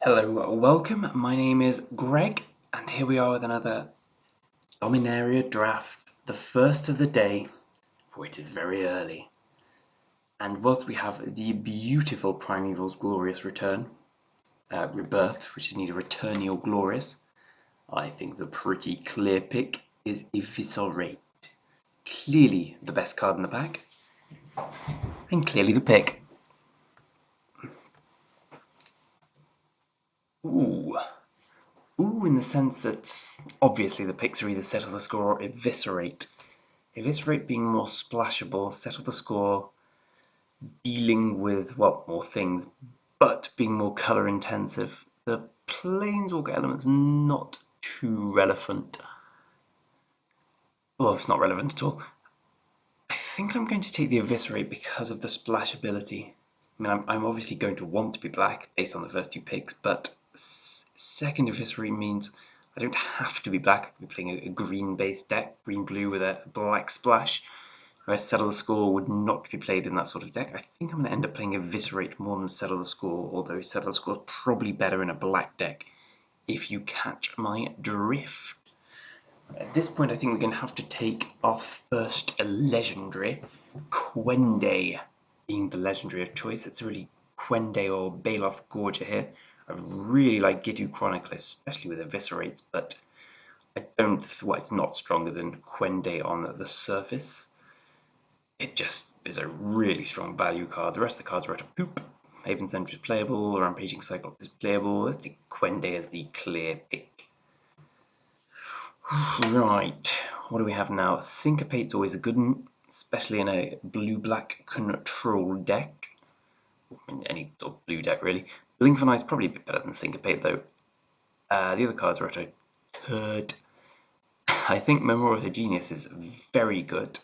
Hello, welcome. My name is Greg, and here we are with another Dominaria draft, the first of the day, for it is very early. And whilst we have the beautiful Primeval's Glorious Return, Rebirth, which is neither Returny or Glorious, I think the pretty clear pick is Eviscerate. Clearly the best card in the pack, and clearly the pick. Ooh. Ooh, in the sense that obviously the picks are either Settle the Score or Eviscerate. Eviscerate being more splashable, Settle the Score dealing with, well, more things, but being more colour intensive. The Planeswalker element's not too relevant. Well, it's not relevant at all. I think I'm going to take the Eviscerate because of the splashability. I mean, I'm obviously going to want to be black based on the first two picks, but second Eviscerate means I don't have to be black. I could be playing a green-based deck, green-blue with a black splash, whereas Settle the Score would not be played in that sort of deck. I think I'm going to end up playing Eviscerate more than Settle the Score, although Settle the Score is probably better in a black deck, if you catch my drift. At this point, I think we're going to have to take our first legendary, Quende being the legendary of choice. It's really Quende or Baloth Gorger here. I really like Gitu Chronicle, especially with Eviscerate, but I don't. Well, it's not stronger than Quende on the surface. It just is a really strong value card. The rest of the cards are utter poop. Haven Sentry is playable, Rampaging Cyclops is playable. Let's take Quende as the clear pick. Right, what do we have now? Syncopate's always a good one, especially in a blue-black control deck. In any sort of blue deck, really. Blink of an Eye is probably a bit better than Syncopate, though. The other cards are a turd. I think Memory of the Genius is very good.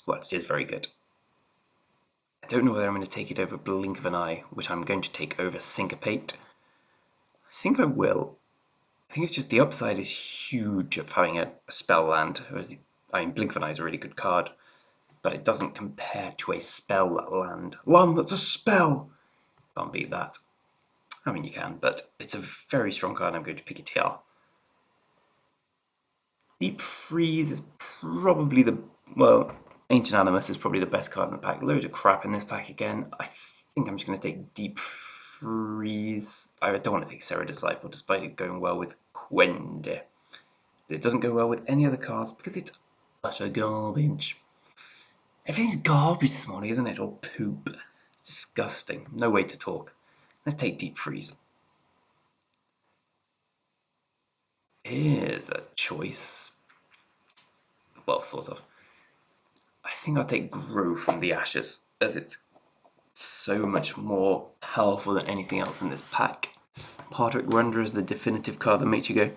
Well, it is very good. I don't know whether I'm going to take it over Blink of an Eye, which I'm going to take over Syncopate. I think I will. I think it's just the upside is huge of having a spell land. I mean, Blink of an Eye is a really good card, but it doesn't compare to a spell land. Land that's a spell! Can't beat that. I mean, you can, but it's a very strong card. I'm going to pick it here. Deep Freeze is probably well, Ancient Animus is probably the best card in the pack. Loads of crap in this pack again. I think I'm just going to take Deep Freeze. I don't want to take Serra Disciple, despite it going well with Quende. It doesn't go well with any other cards because it's utter garbage. Everything's garbage this morning, isn't it? Or poop. It's disgusting. No way to talk. Let's take Deep Freeze. Here's a choice. Well, sort of. I think I'll take Grow from the Ashes, as it's so much more powerful than anything else in this pack. Partwick Wanderer is the definitive card that makes you go,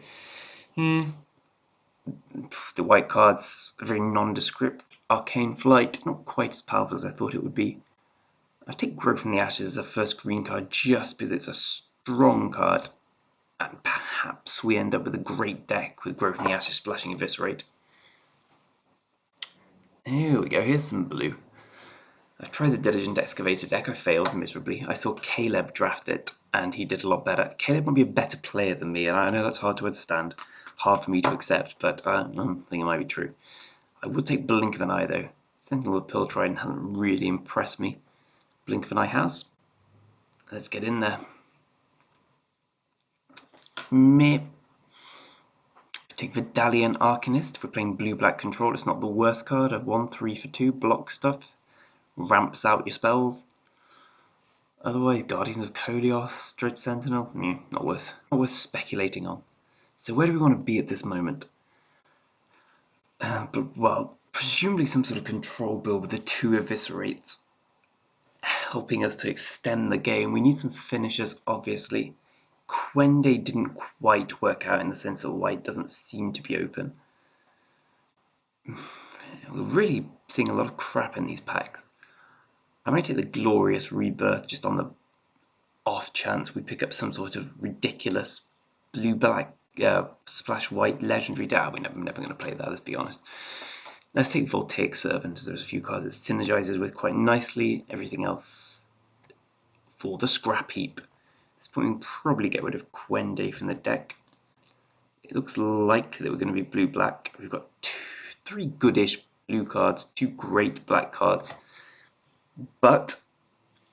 The white card's very nondescript. Arcane Flight, not quite as powerful as I thought it would be. I take Grow from the Ashes as a first green card just because it's a strong card. And perhaps we end up with a great deck with Grow from the Ashes splashing Eviscerate. Here we go, here's some blue. I tried the Diligent Excavator deck, I failed miserably. I saw Caleb draft it, and he did a lot better. Caleb might be a better player than me, and I know that's hard to understand, hard for me to accept, but I think it might be true. I would take Blink of an Eye, though. Sentinel with Pill Trident hasn't really impressed me. Blink of an Eye has. Let's get in there. Meh. Take Vidalian Arcanist. We're playing blue-black control. It's not the worst card. A 1/3 for 2, block stuff. Ramps out your spells. Otherwise, Guardians of Kolios, Dread Sentinel, not worth speculating on. So where do we want to be at this moment? Well, presumably some sort of control build with the 2 Eviscerates helping us to extend the game. We need some finishers, obviously. Quende didn't quite work out in the sense that white doesn't seem to be open. We're really seeing a lot of crap in these packs. I might take the Glorious Rebirth just on the off chance we pick up some sort of ridiculous blue-black splash white legendary deck. We're never going to play that, let's be honest. Let's take Voltaic Servant, as there's a few cards it synergizes with quite nicely. Everything else for the scrap heap. this point, we'll probably get rid of Quende from the deck. It looks likely that we're going to be blue-black. We've got three goodish blue cards, two great black cards. But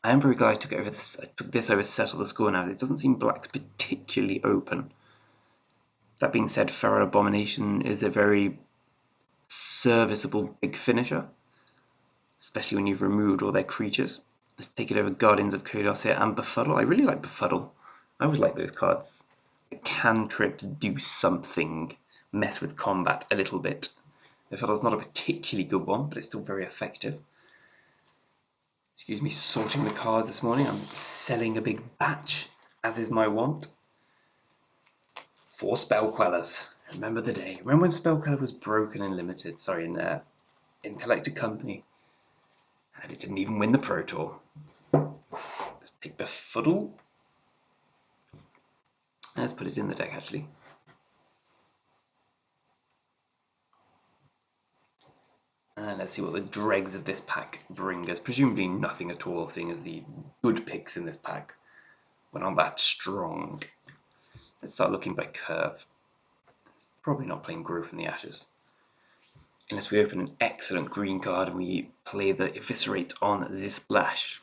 I am very glad I took this over Settle the Score now. It doesn't seem black's particularly open. That being said, Feral Abomination is a very serviceable big finisher, especially when you've removed all their creatures. Let's take it over Guardians of Chaos here and Befuddle. I really like Befuddle. I always like those cards. The cantrips do something, mess with combat a little bit. Befuddle's not a particularly good one, but it's still very effective. Excuse me, sorting the cards this morning. I'm selling a big batch, as is my wont. 4 Spell Quellers. Remember the day. Remember when Spell Queller was broken in Limited? Sorry, in Collected Company. And it didn't even win the Pro Tour. Let's take Befuddle. Let's put it in the deck, actually. And let's see what the dregs of this pack bring us. Presumably nothing at all, seeing as the good picks in this pack were not that strong. Let's start looking by curve. It's probably not playing Grow from the Ashes. Unless we open an excellent green card and we play the Eviscerate on the Splash.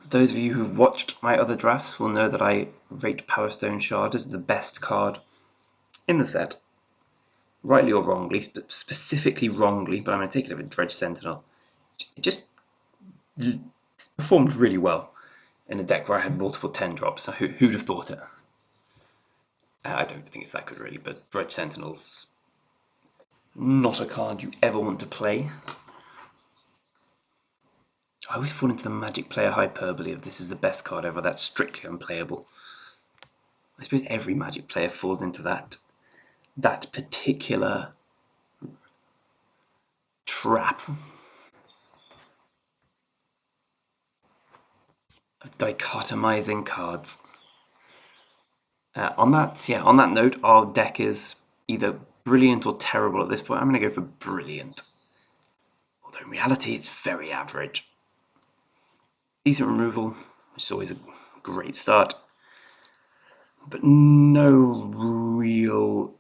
Those of you who've watched my other drafts will know that I rate Power Stone Shard as the best card in the set. Rightly or wrongly, specifically wrongly, but I'm going to take it over Dredge Sentinel. It just performed really well in a deck where I had multiple 10 drops. So who'd have thought it? I don't think it's that good really, but Dredge Sentinel's not a card you ever want to play. I always fall into the Magic player hyperbole of this is the best card ever. That's strictly unplayable. I suppose every Magic player falls into that particular trap of dichotomizing cards. On that note, our deck is either brilliant or terrible at this point. I'm going to go for brilliant. Although in reality, it's very average. Decent removal, which is always a great start. But no real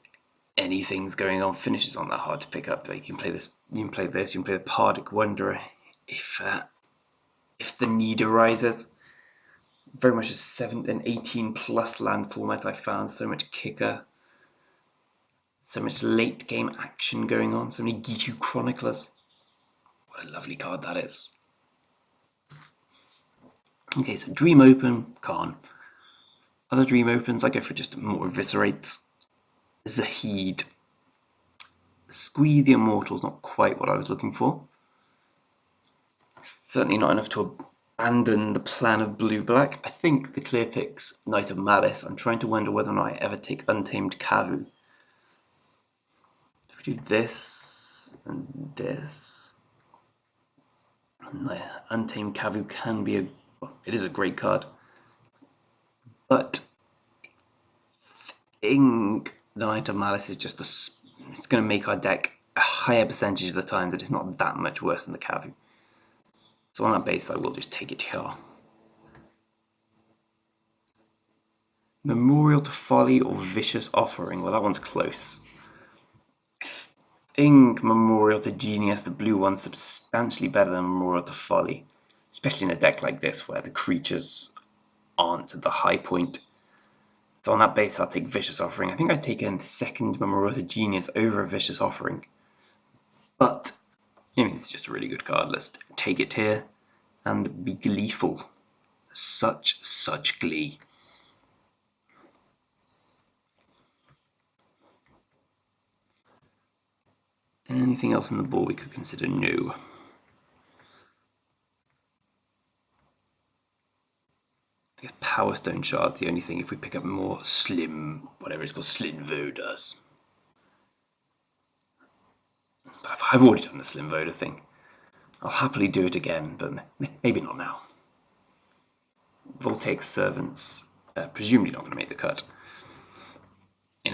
anything's going on. Finishes aren't that hard to pick up. You can play this, you can play the Pardic Wanderer if the need arises. Very much an 18 plus land format. I found so much kicker, so much late game action going on, so many Gitu Chroniclers. What a lovely card that is. Okay, so Dream Open, Khan. Other Dream Opens, I go for just more Eviscerates. Zahid. Squee the Immortal's not quite what I was looking for. Certainly not enough to abandon the plan of blue-black. I think the clear pick's Knight of Malice. I'm trying to wonder whether or not I ever take Untamed Kavu. If we do this and this, and Untamed Kavu can be it is a great card, but I think the Knight of Malice is just it's going to make our deck a higher percentage of the time that it's not that much worse than the Kavu. So on that base, I will just take it here. Memorial to Folly or Vicious Offering? Well, that one's close. I think Memorial to Genius, the blue one's substantially better than Memorial to Folly, especially in a deck like this where the creatures aren't at the high point. So on that base, I'll take Vicious Offering. I think I'd take a second Memorial to Genius over a Vicious Offering. But, I mean, it's just a really good card. Let's take it here and be gleeful. Such glee. Anything else on the board we could consider? No. I guess Power Stone Shard's the only thing if we pick up more whatever it's called, Slinn Vodas. But I've already done the Slinn Voda thing. I'll happily do it again, but maybe not now. Voltaic Servants, presumably not going to make the cut.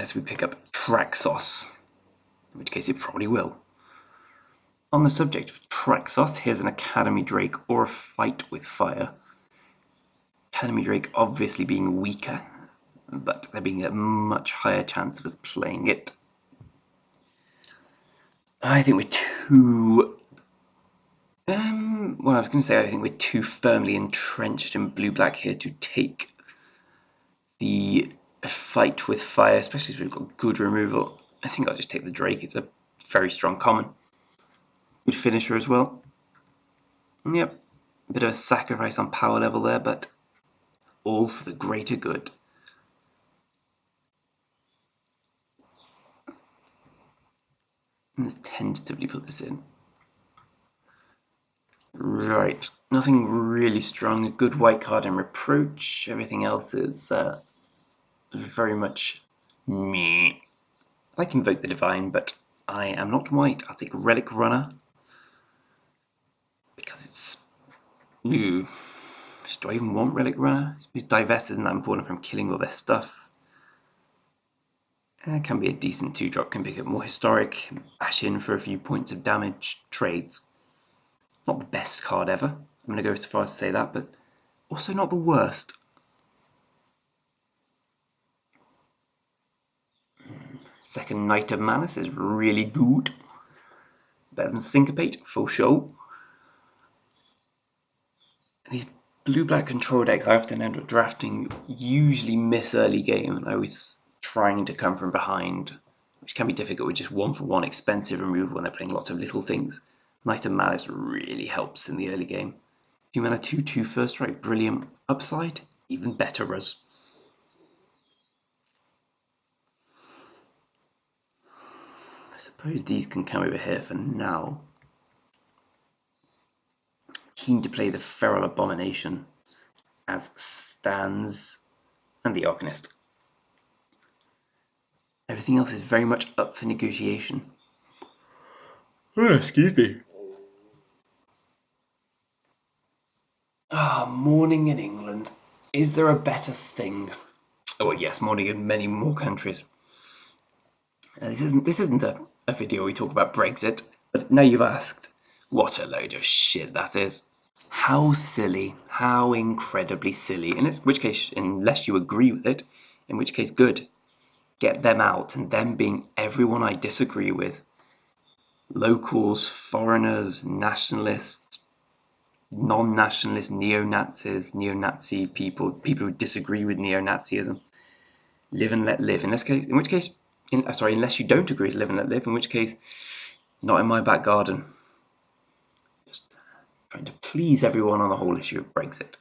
unless we pick up Traxos, in which case it probably will. On the subject of Traxos, here's an Academy Drake or a Fight with Fire. Academy Drake obviously being weaker, but there being a much higher chance of us playing it. I think we're too... well, I was going to say I think we're too firmly entrenched in blue-black here to take the Fight with Fire, especially as we've got good removal. I think I'll just take the Drake. It's a very strong common. Good finisher as well. Yep, a bit of a sacrifice on power level there, but all for the greater good. Let's tentatively put this in. Right, nothing really strong. A good white card and Reproach. Everything else is very much me. I can Invoke the Divine, but I am not white. I'll take Relic Runner because it's... Ooh. Do I even want Relic Runner? Divest isn't that important from killing all their stuff. It can be a decent 2-drop, can pick up more historic, bash in for a few points of damage, trades. Not the best card ever, I'm going to go as far as to say that, but also not the worst. Second Knight of Malice is really good. Better than Syncopate, for sure. These blue-black control decks I often end up drafting usually miss early game, and I always trying to come from behind, which can be difficult with just 1-for-1 expensive removal when they're playing lots of little things. Knight of Malice really helps in the early game. 2 mana 2/2 first strike, brilliant. Upside, even better us. I suppose these can come over here for now. Keen to play the Feral Abomination as stands and the Arcanist. Everything else is very much up for negotiation. Oh, excuse me. Morning in England. Is there a better thing? Oh, well, yes, morning in many more countries. This isn't a video where we talk about Brexit, but now you've asked, what a load of shit that is. How silly, how incredibly silly. In which case, unless you agree with it, in which case, good. Get them out, and them being everyone I disagree with. Locals, foreigners, nationalists, non-nationalists, neo-Nazis, neo-Nazi people, people who disagree with neo-Nazism. Live and let live. In which case, unless you don't agree with live and let live, in which case, not in my back garden. Just trying to please everyone on the whole issue of Brexit.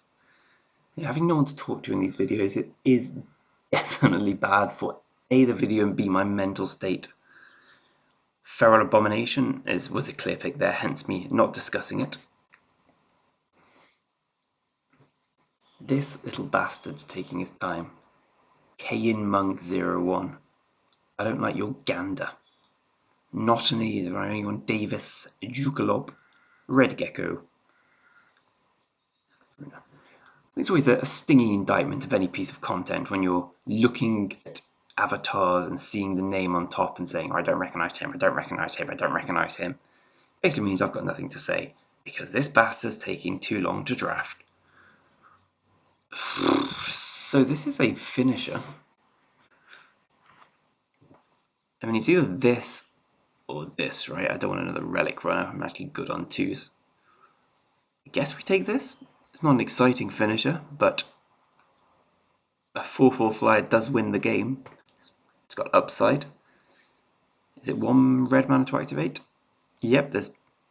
Yeah, having no one to talk to in these videos, it is definitely bad for A, the video, and B, my mental state. Feral Abomination was a clear pick there, hence me not discussing it. This little bastard's taking his time. Kayin Monk 01. I don't like your gander. Notany, anyone Davis, Jukalop, Red Gecko. It's always a stinging indictment of any piece of content when you're looking at avatars and seeing the name on top and saying, oh, I don't recognize him, I don't recognize him, I don't recognize him. Basically means I've got nothing to say because this bastard's taking too long to draft. So this is a finisher. I mean, it's either this or this, right? I don't want another Relic Runner. I'm actually good on 2s. I guess we take this. It's not an exciting finisher, but a 4/4 flyer does win the game. It's got upside. Is it 1 red mana to activate? Yep, there's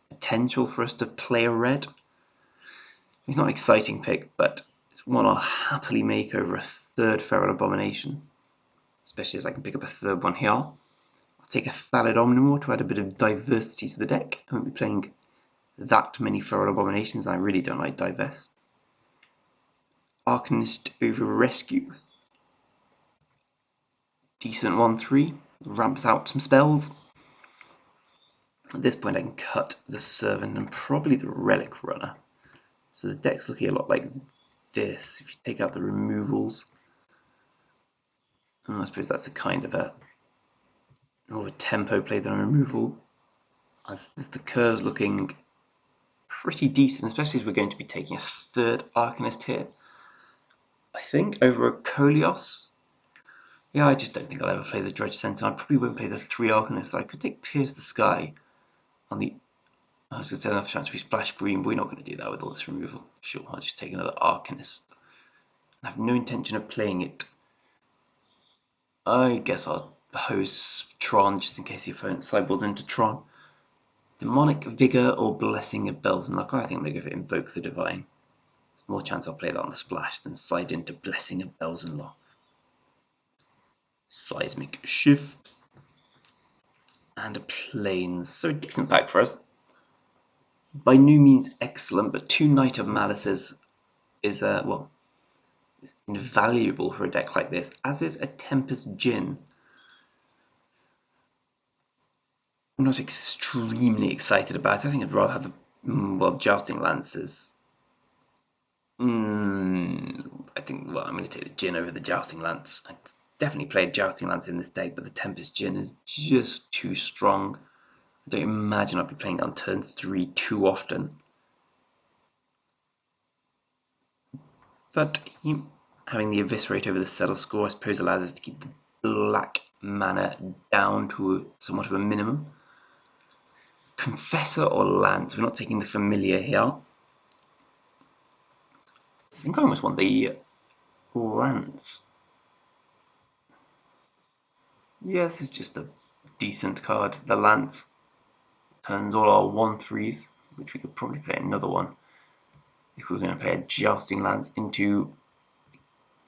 potential for us to play a red. It's not an exciting pick, but it's one I'll happily make over a 3rd Feral Abomination, especially as I can pick up a 3rd one here. I'll take a Thallid Omnivore to add a bit of diversity to the deck. I won't be playing that many Feral Abominations, and I really don't like Divest. Arcanist over Rescue. Decent 1/3, ramps out some spells. At this point I can cut the Servant and probably the Relic Runner. So the deck's looking a lot like this if you take out the removals. And I suppose that's a kind of a more of a tempo play than a removal, as the curve's looking pretty decent, especially as we're going to be taking a third Arcanist here. I think over a Kolios. Yeah, I just don't think I'll ever play the Dredge Sentinel. I probably won't play the 3 Arcanists. I could take Pierce the Sky on the. I was going to say enough chance to be Splash Green, but we're not going to do that with all this removal. Sure, I'll just take another Arcanist. I have no intention of playing it. I guess I'll host Tron just in case the opponent sideboards into Tron. Demonic Vigor or Blessing of Bells and Luck. I think I'm going to go for Invoke the Divine. There's more chance I'll play that on the splash than side into Blessing of Bells and Luck. Seismic Shift. And a Plains. So a decent pack for us. By no means excellent, but 2 Knight of Malices is is invaluable for a deck like this, as is a Tempest Djinn. I'm not extremely excited about it. I think I'd rather have the Jousting Lances. I think I'm going to take the Djinn over the Jousting Lance. I definitely played Jousting Lance in this deck, but the Tempest Djinn is just too strong. I don't imagine I'll be playing it on turn 3 too often. But having the Eviscerate over the Settle score, I suppose, allows us to keep the black mana down to somewhat of a minimum. Confessor or Lance? We're not taking the Familiar here. I think I almost want the Lance. Yeah, this is just a decent card. The Lance turns all our 1/3s, which we could probably play another one if we were going to play a Jousting Lance into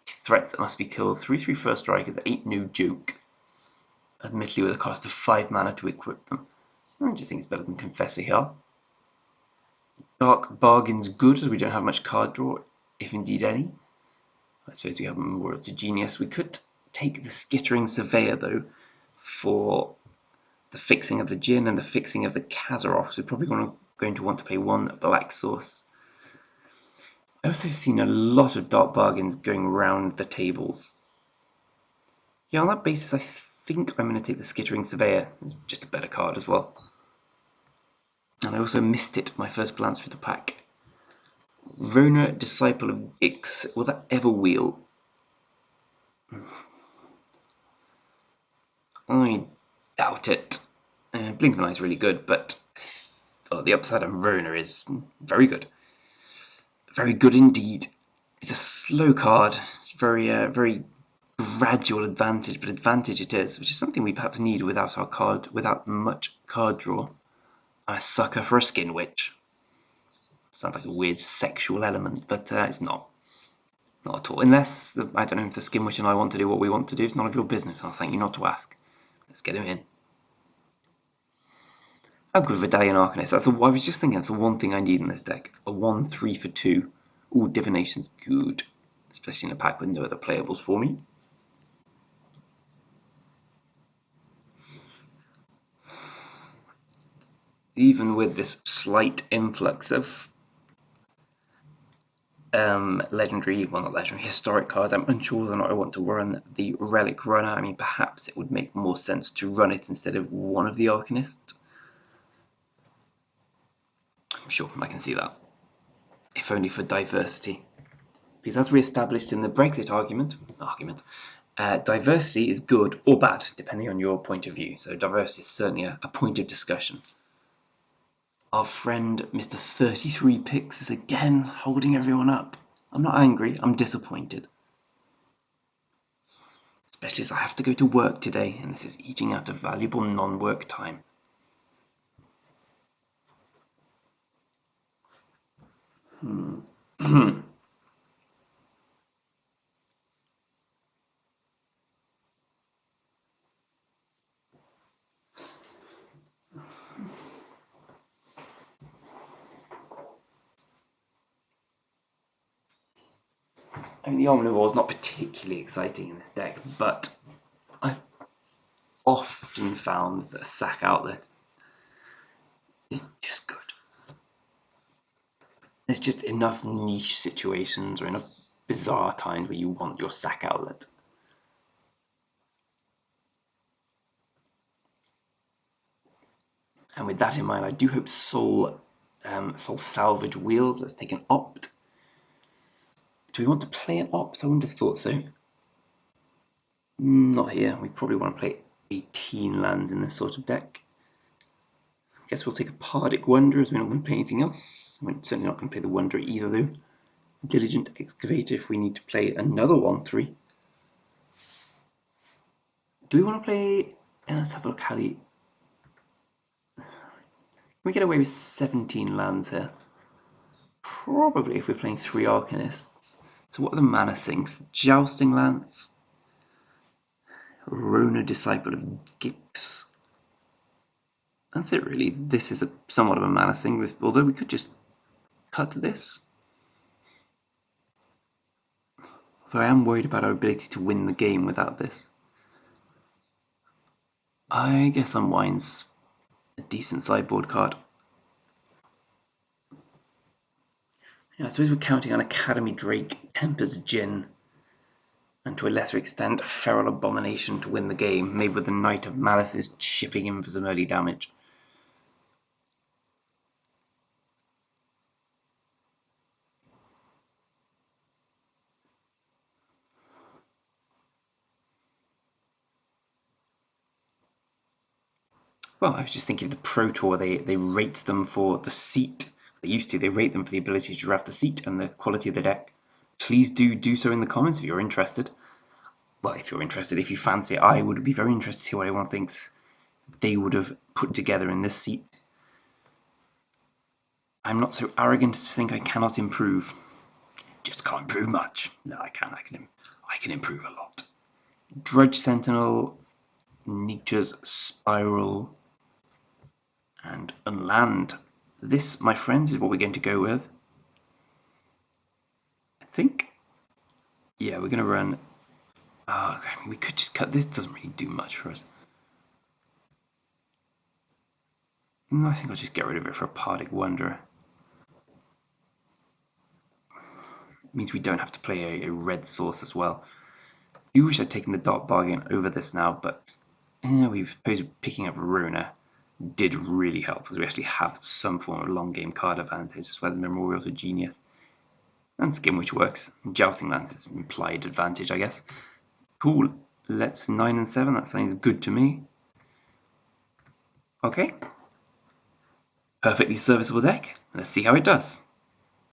threats that must be killed. 3/3 first strikers, 8 no joke. Admittedly with a cost of 5 mana to equip them. I just think it's better than Confessor here. Dark Bargain's good as we don't have much card draw, if indeed any. I suppose we have more of the Genius. We could take the Skittering Surveyor though for the fixing of the Djinn and the fixing of the Kazaroff. So probably going to want to pay 1 black source. I also have seen a lot of Dark Bargains going around the tables. Yeah, on that basis, I think I'm going to take the Skittering Surveyor. It's just a better card as well. And I also missed it my first glance through the pack. Rona, Disciple of Ix. Will that ever wheel? I doubt it. Blink of an Eye is really good, but the upside on Rona is very good. Very good indeed. It's a slow card. It's very gradual advantage, but advantage it is, which is something we perhaps need without much card draw. I'm a sucker for a Skin Witch. Sounds like a weird sexual element, but it's not. Not at all. Unless, I don't know if the Skin Witch and I want to do what we want to do. It's none of your business. I'll thank you not to ask. Let's get him in. I'll go with Vidalian Arcanist. I was just thinking that's the one thing I need in this deck. A 1/3 for 2. Ooh, Divination's good. Especially in a pack with no other playables for me. Even with this slight influx of legendary, well not legendary, historic cards, I'm unsure whether or not I want to run the Relic Runner. I mean, perhaps it would make more sense to run it instead of one of the Arcanists. Sure, I can see that. If only for diversity. Because as we established in the Brexit argument, diversity is good or bad, depending on your point of view. So diversity is certainly a point of discussion. Our friend Mr. 33 Picks is again holding everyone up. I'm not angry, I'm disappointed. Especially as I have to go to work today, and this is eating out of valuable non-work time. I mean, the Omnivore is not particularly exciting in this deck, but I've often found that a sack outlet is just good. There's just enough niche situations or enough bizarre times where you want your sack outlet. And with that in mind, I do hope Soul Salvage wheels. Let's take an opt. Do we want to play an opt? I wouldn't have thought so. Not here. We probably want to play 18 lands in this sort of deck. I guess we'll take a Pardic Wonder as we're not going to play anything else. We're certainly not going to play the Wonder either, though. Diligent Excavator if we need to play another 1/3. Do we want to play... let's have a look how the... Can we get away with 17 lands here? Probably if we're playing 3 Arcanists. So what are the mana sinks? Jousting Lance, Rona Disciple of Gix. That's it really. This is somewhat of a mana sink, although we could just cut to this. Though I am worried about our ability to win the game without this. I guess Unwind's a decent sideboard card. Yeah, I suppose we're counting on Academy Drake, Tempest Djinn, and to a lesser extent Feral Abomination to win the game, maybe with the Knight of Malices chipping in for some early damage. Well, I was just thinking of the Pro Tour, they rate them for the seat. They used to, they rate them for the ability to draft the seat and the quality of the deck. Please do so in the comments if you're interested. Well, if you're interested, if you fancy it, I would be very interested to hear what everyone thinks they would have put together in this seat. I'm not so arrogant as to think I cannot improve. Just can't improve much. No, I can. I can improve a lot. Drudge Sentinel, Nietzsche's Spiral, and Unland. This, my friends, is what we're going to go with. I think. Yeah, we're going to run. Oh, okay. We could just cut. This doesn't really do much for us. No, I think I'll just get rid of it for a Pardic Wonder. It means we don't have to play a red source as well. I do wish I'd taken the Dark Bargain over this now, but we've supposed picking up Rona did really help because we actually have some form of long game card advantage as well as Memorial to Genius. And Skin, which works. Jousting Lance is implied advantage, I guess. Cool. Let's 9 and 7. That sounds good to me. Okay. Perfectly serviceable deck. Let's see how it does.